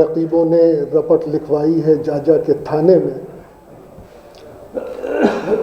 رقیبوں نے رپٹ لکھوائی ہے جاجا کے تھانے میں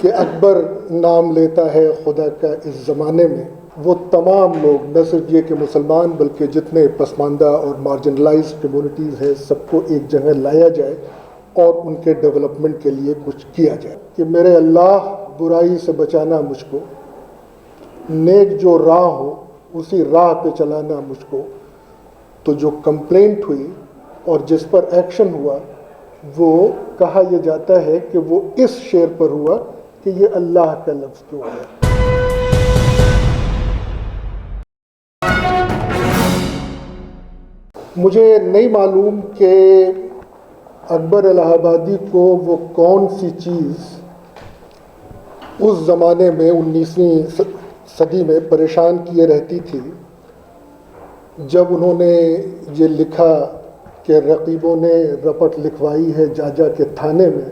کہ اکبر نام لیتا ہے خدا کا اس زمانے میں، وہ تمام لوگ نہ صرف یہ کہ مسلمان بلکہ جتنے پسماندہ اور مارجنلائز کمیونٹیز ہیں سب کو ایک جگہ لایا جائے اور ان کے ڈیولپمنٹ کے لیے کچھ کیا جائے کہ میرے اللہ برائی سے بچانا مجھ کو، نیک جو راہ ہو اسی راہ پہ چلانا مجھ کو۔ تو جو کمپلینٹ ہوئی اور جس پر ایکشن ہوا وہ کہا یہ جاتا ہے کہ وہ اس شعر پر ہوا کہ یہ اللہ کا لفظ کیوں ہے۔ مجھے نہیں معلوم کہ اکبر الہ آبادی کو وہ کون سی چیز اس زمانے میں 19ویں صدی میں پریشان کیے رہتی تھی جب انہوں نے یہ لکھا کہ رقیبوں نے رپٹ لکھوائی ہے جاجا کے تھانے میں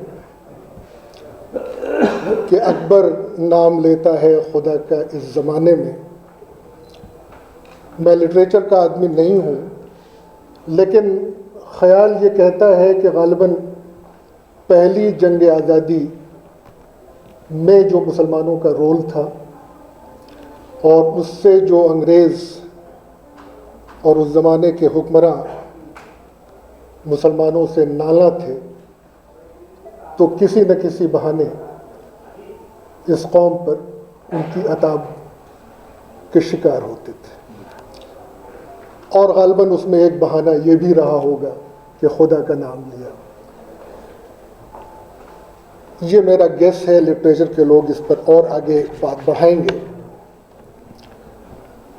کہ اکبر نام لیتا ہے خدا کا اس زمانے میں۔ میں لٹریچر کا آدمی نہیں ہوں، لیکن خیال یہ کہتا ہے کہ غالباً پہلی جنگ آزادی میں جو مسلمانوں کا رول تھا اور اس سے جو انگریز اور اس زمانے کے حکمراں مسلمانوں سے نالاں تھے، تو کسی نہ کسی بہانے اس قوم پر ان کی عتاب کے شکار ہوتے تھے، اور غالباً اس میں ایک بہانہ یہ بھی رہا ہوگا کہ خدا کا نام لیا۔ یہ میرا گیس ہے، لٹریچر کے لوگ اس پر اور آگے بات بڑھائیں گے،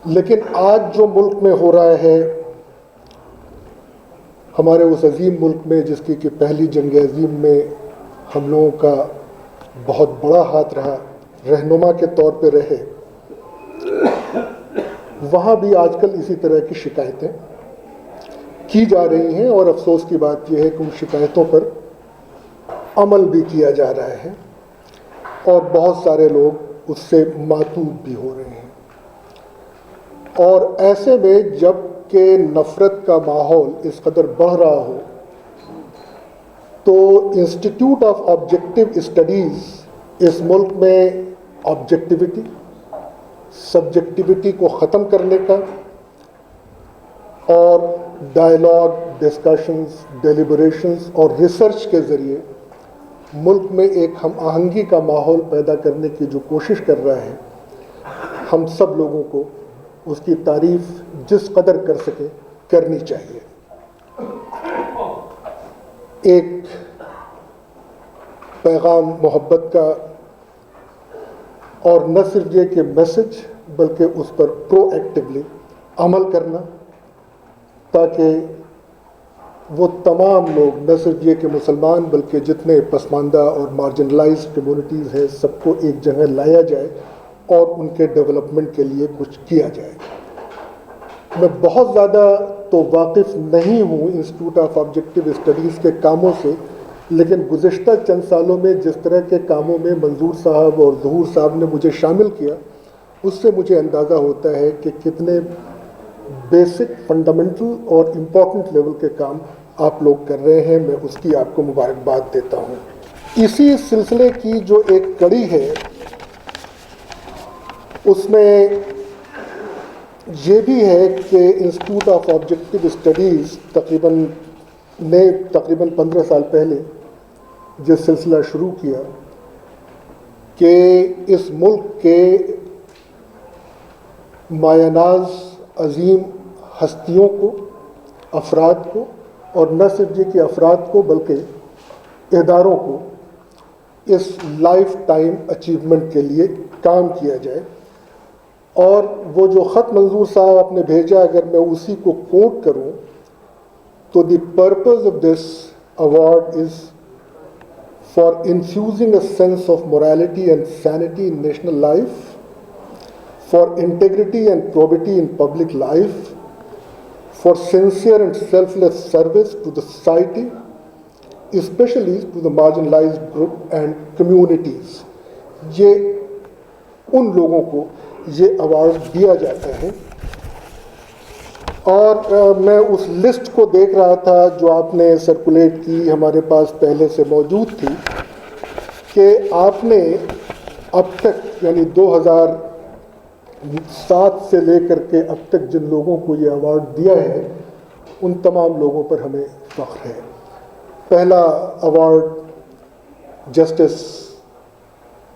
لیکن آج جو ملک میں ہو رہا ہے، ہمارے اس عظیم ملک میں جس کی کہ پہلی جنگ عظیم میں ہم لوگوں کا بہت بڑا ہاتھ رہا، رہنما کے طور پہ رہے، وہاں بھی آج کل اسی طرح کی شکایتیں کی جا رہی ہیں، اور افسوس کی بات یہ ہے کہ ان شکایتوں پر عمل بھی کیا جا رہا ہے اور بہت سارے لوگ اس سے ماتوب بھی ہو رہے ہیں۔ اور ایسے میں جب کہ نفرت کا ماحول اس قدر بڑھ رہا ہو تو انسٹیٹیوٹ آف آبجیکٹیو اسٹڈیز اس ملک میں آبجیکٹیوٹی، سبجیکٹیوٹی کو ختم کرنے کا اور ڈائلاگ، ڈسکشنز، ڈیلیبریشنز اور ریسرچ کے ذریعے ملک میں ایک ہم آہنگی کا ماحول پیدا کرنے کی جو کوشش کر رہا ہے، ہم سب لوگوں کو اس کی تعریف جس قدر کر سکے کرنی چاہیے۔ ایک پیغام محبت کا، اور نہ صرف یہ کہ میسج بلکہ اس پر پرو ایکٹیولی عمل کرنا، تاکہ وہ تمام لوگ نہ صرف یہ کہ مسلمان بلکہ جتنے پسماندہ اور مارجنلائز کمیونٹیز ہیں سب کو ایک جگہ لایا جائے اور ان کے ڈیولپمنٹ کے لیے کچھ کیا جائے۔ میں بہت زیادہ تو واقف نہیں ہوں انسٹیٹیوٹ آف آبجیکٹیو اسٹڈیز کے کاموں سے، لیکن گزشتہ چند سالوں میں جس طرح کے کاموں میں منظور صاحب اور ظہور صاحب نے مجھے شامل کیا، اس سے مجھے اندازہ ہوتا ہے کہ کتنے بیسک، فنڈامنٹل اور امپورٹنٹ لیول کے کام آپ لوگ کر رہے ہیں۔ میں اس کی آپ کو مبارکباد دیتا ہوں۔ اسی سلسلے کی جو ایک کڑی ہے، اس میں یہ بھی ہے کہ انسٹیٹیوٹ آف آبجیکٹیو اسٹڈیز تقریباً 15 سال پہلے یہ سلسلہ شروع کیا کہ اس ملک کے مایہ ناز عظیم ہستیوں کو، افراد کو، اور نہ صرف یہ کہ افراد کو بلکہ اداروں کو اس لائف ٹائم اچیومنٹ کے لیے کام کیا جائے۔ اور وہ جو خط منظور صاحب نے بھیجا، اگر میں اسی کو کوٹ کروں تو the purpose of this award is for infusing a sense of morality and sanity in national life, for integrity and probity in public life, for sincere and selfless service to the society, especially to the marginalized group and communities. یہ ان لوگوں کو یہ award دیا جاتا ہے، اور میں اس list کو دیکھ رہا تھا جو آپ نے سرکولیٹ کی، ہمارے پاس پہلے سے موجود تھی، کہ آپ نے اب تک یعنی 2007 سے لے کر کے اب تک جن لوگوں کو یہ ایوارڈ دیا ہے ان تمام لوگوں پر ہمیں فخر ہے۔ پہلا ایوارڈ جسٹس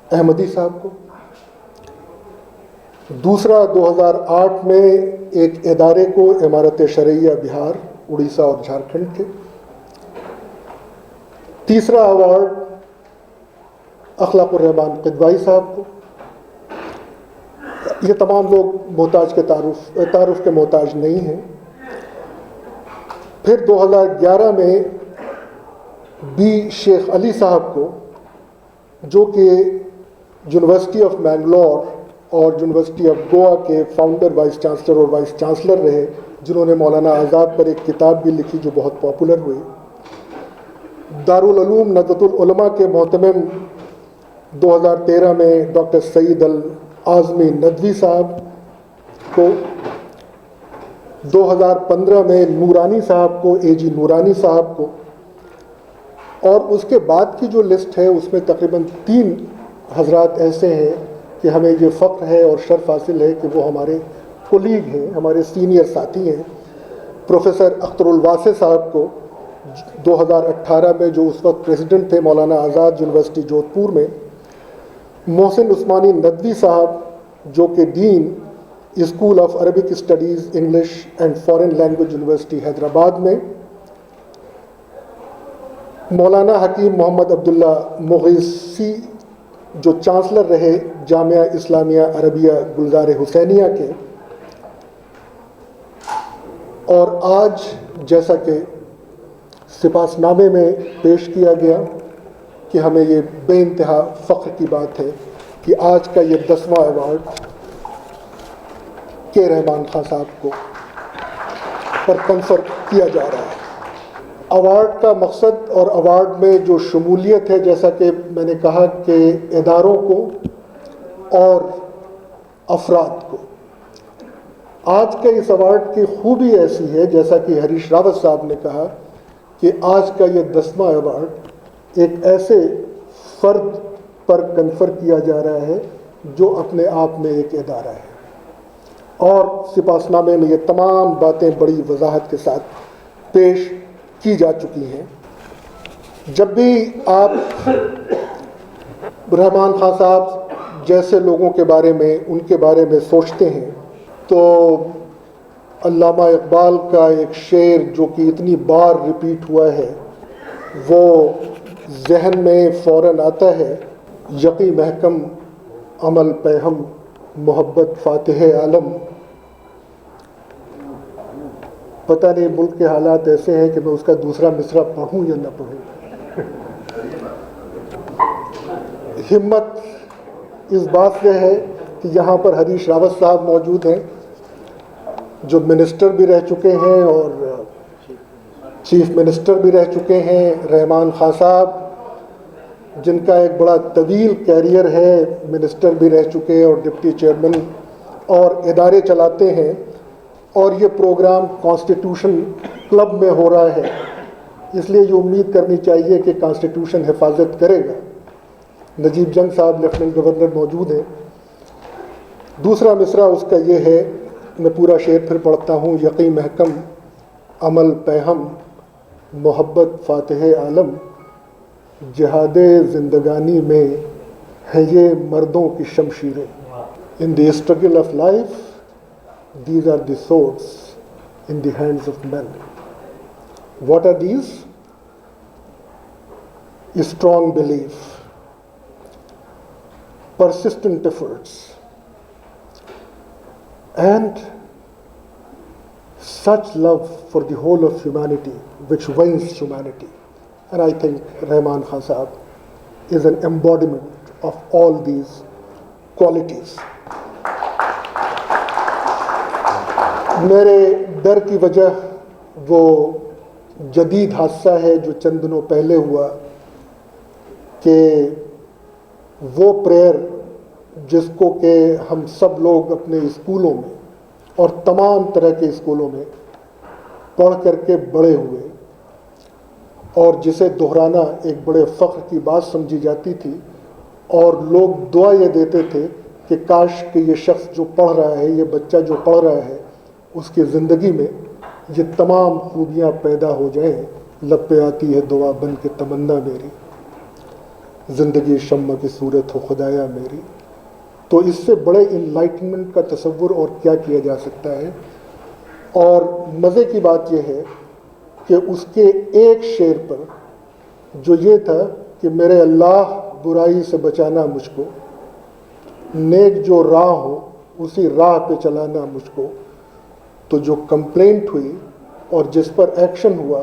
احمدی صاحب کو، دوسرا 2008 میں ایک ادارے کو، امارت شرعیہ بہار، اڑیسہ اور جھارکھنڈ کے، تیسرا ایوارڈ اخلاق الرحمان قدوائی صاحب کو۔ یہ تمام لوگ محتاج کے تعارف کے محتاج نہیں ہیں۔ پھر 2011 میں بی شیخ علی صاحب کو، جو کہ یونیورسٹی آف مینگلور اور یونیورسٹی آف گوا کے فاؤنڈر، وائس چانسلر اور وائس چانسلر رہے، جنہوں نے مولانا آزاد پر ایک کتاب بھی لکھی جو بہت پاپولر ہوئی۔ دارالعلوم ندوۃ العلماء کے محتمم 2013 میں ڈاکٹر سعید العاظمی ندوی صاحب کو، 2015 میں نورانی صاحب کو، اے جی نورانی صاحب کو، اور اس کے بعد کی جو لسٹ ہے اس میں تقریباً 3 حضرات ایسے ہیں کہ ہمیں یہ فخر ہے اور شرف حاصل ہے کہ وہ ہمارے کولیگ ہیں، ہمارے سینئر ساتھی ہیں۔ پروفیسر اختر الواسع صاحب کو 2018 میں، جو اس وقت پریزیڈنٹ تھے مولانا آزاد یونیورسٹی جودھ پور میں، محسن عثمانی ندوی صاحب جو کہ dean school of Arabic studies English and foreign language university Hyderabad میں، مولانا حکیم محمد عبداللہ مغیثی جو چانسلر رہے جامعہ اسلامیہ عربیہ گلزار حسینیہ کے، اور آج جیسا کہ سپاس نامے میں پیش کیا گیا کہ ہمیں یہ بے انتہا فخر کی بات ہے کہ آج کا یہ 10واں ایوارڈ کے رحمان خان صاحب کو پر کنفر کیا جا رہا ہے۔ ایوارڈ کا مقصد اور ایوارڈ میں جو شمولیت ہے، جیسا کہ میں نے کہا کہ اداروں کو اور افراد کو، آج کے اس ایوارڈ کی خوبی ایسی ہے، جیسا کہ ہریش راوت صاحب نے کہا، کہ آج کا یہ 10واں ایوارڈ ایک ایسے فرد پر کنفر کیا جا رہا ہے جو اپنے آپ میں ایک ادارہ ہے، اور سپاس نامے میں یہ تمام باتیں بڑی وضاحت کے ساتھ پیش کی جا چکی ہیں۔ جب بھی آپ رحمان خان صاحب جیسے لوگوں کے بارے میں، ان کے بارے میں سوچتے ہیں تو علامہ اقبال کا ایک شعر جو کہ اتنی بار ریپیٹ ہوا ہے وہ ذہن میں فوراً آتا ہے، یقیں محکم عمل پیہم محبت فاتح عالم۔ پتہ نہیں ملک کے حالات ایسے ہیں کہ میں اس کا دوسرا مصرع پڑھوں یا نہ پڑھوں۔ ہمت اس بات سے ہے کہ یہاں پر ہریش راوت صاحب موجود ہیں جو منسٹر بھی رہ چکے ہیں اور چیف منسٹر بھی رہ چکے ہیں، رحمان خان صاحب جن کا ایک بڑا طویل کیریئر ہے، منسٹر بھی رہ چکے ہیں اور ڈپٹی چیئرمین اور ادارے چلاتے ہیں، اور یہ پروگرام کانسٹیٹیوشن کلب میں ہو رہا ہے، اس لیے یہ امید کرنی چاہیے کہ کانسٹیٹیوشن حفاظت کرے گا۔ نجیب جنگ صاحب لیفٹیننٹ گورنر موجود ہیں۔ دوسرا مصرع اس کا یہ ہے، میں پورا شعر پھر پڑھتا ہوں، یقیں محکم عمل پیہم محبت فاتح عالم، جہاد زندگانی میں ہے یہ مردوں کی شمشیریں، in the struggle of life these are the swords in the hands of men. What are these? A strong belief, persistent efforts, and such love for the whole of humanity which wins humanity. And I think Rahman Khan Sahab is an embodiment of all these qualities. میرے ڈر کی وجہ وہ جدید حادثہ ہے جو چند دنوں پہلے ہوا، کہ وہ پریئر جس کو کہ ہم سب لوگ اپنے اسکولوں میں اور تمام طرح کے اسکولوں میں پڑھ کر کے بڑے ہوئے، اور جسے دہرانا ایک بڑے فخر کی بات سمجھی جاتی تھی، اور لوگ دعا یہ دیتے تھے کہ کاش کہ یہ شخص جو پڑھ رہا ہے، یہ بچہ جو پڑھ رہا ہے، اس کی زندگی میں یہ تمام خوبیاں پیدا ہو جائیں۔ لب پہ آتی ہے دعا بن کے تمنا میری، زندگی شمع کی صورت ہو خدایا میری۔ تو اس سے بڑے انلائٹنمنٹ کا تصور اور کیا کیا جا سکتا ہے۔ اور مزے کی بات یہ ہے کہ اس کے ایک شعر پر جو یہ تھا کہ میرے اللہ برائی سے بچانا مجھ کو، نیک جو راہ ہو اسی راہ پہ چلانا مجھ کو، تو جو کمپلینٹ ہوئی اور جس پر ایکشن ہوا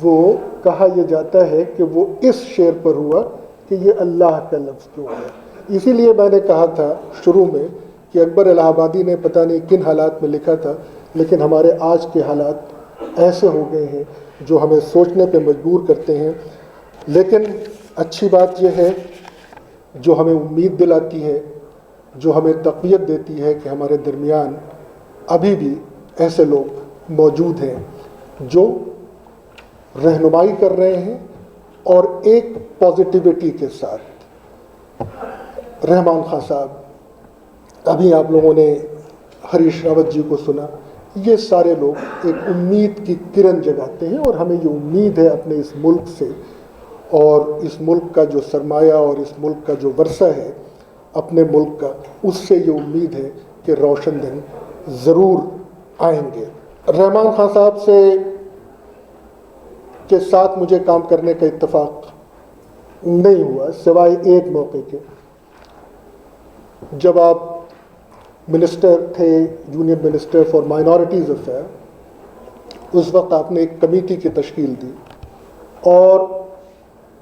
وہ کہا یہ جاتا ہے کہ وہ اس شعر پر ہوا کہ یہ اللہ کا لفظ کیوں ہے۔ اسی لیے میں نے کہا تھا شروع میں کہ اکبر الہ آبادی نے پتہ نہیں کن حالات میں لکھا تھا، لیکن ہمارے آج کے حالات ایسے ہو گئے ہیں جو ہمیں سوچنے پہ مجبور کرتے ہیں۔ لیکن اچھی بات یہ ہے جو ہمیں امید دلاتی ہے، جو ہمیں تقویت دیتی ہے کہ ہمارے درمیان ابھی بھی ایسے لوگ موجود ہیں جو رہنمائی کر رہے ہیں اور ایک پازیٹیوٹی کے ساتھ۔ رحمان خان صاحب، ابھی آپ لوگوں نے ہریش راوت جی کو سنا، یہ سارے لوگ ایک امید کی کرن جگاتے ہیں، اور ہمیں یہ امید ہے اپنے اس ملک سے، اور اس ملک کا جو سرمایہ اور اس ملک کا جو ورثہ ہے اپنے ملک کا، اس سے یہ امید ہے کہ روشن دن ضرور آئیں گے۔ رحمان خان صاحب کے ساتھ مجھے کام کرنے کا اتفاق نہیں ہوا سوائے ایک موقع کے، جب آپ منسٹر تھے، union minister for minorities affair. اس وقت آپ نے ایک کمیٹی کی تشکیل دی، اور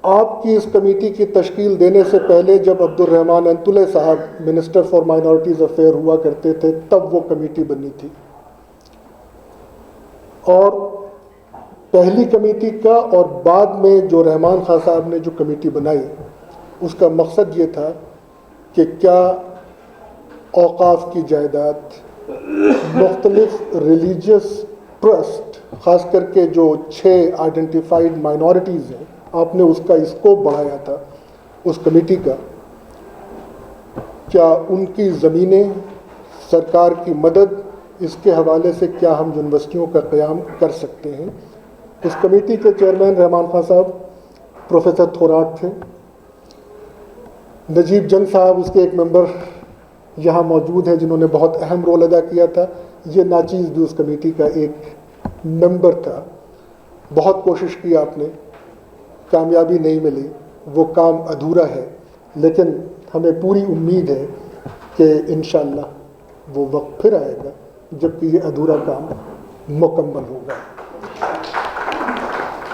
آپ کی اس کمیٹی کی تشکیل دینے سے پہلے جب عبد الرحمان انتلے صاحب منسٹر فار مائنارٹیز افیئر ہوا کرتے تھے تب وہ کمیٹی بنی تھی، اور پہلی کمیٹی کا اور بعد میں جو رحمان خان صاحب نے جو کمیٹی بنائی، اس کا مقصد یہ تھا کہ کیا اوقاف کی جائیداد، مختلف ریلیجیس ٹرسٹ، خاص کر کے جو 6 آئیڈینٹیفائڈ مائنورٹیز ہیں، آپ نے اس کا اسکوپ بڑھایا تھا اس کمیٹی کا، کیا ان کی زمینیں، سرکار کی مدد، اس کے حوالے سے کیا ہم یونیورسٹیوں کا قیام کر سکتے ہیں۔ اس کمیٹی کے چیئرمین رحمان خان صاحب، پروفیسر تھوراٹ تھے، نجیب جنگ صاحب اس کے ایک ممبر یہاں موجود ہیں جنہوں نے بہت اہم رول ادا کیا تھا، یہ ناچیز بھی اس کمیٹی کا ایک ممبر تھا۔ بہت کوشش کی آپ نے، کامیابی نہیں ملی، وہ کام ادھورا ہے، لیکن ہمیں پوری امید ہے کہ انشاءاللہ وہ وقت پھر آئے گا جب کہ یہ ادھورا کام مکمل ہوگا۔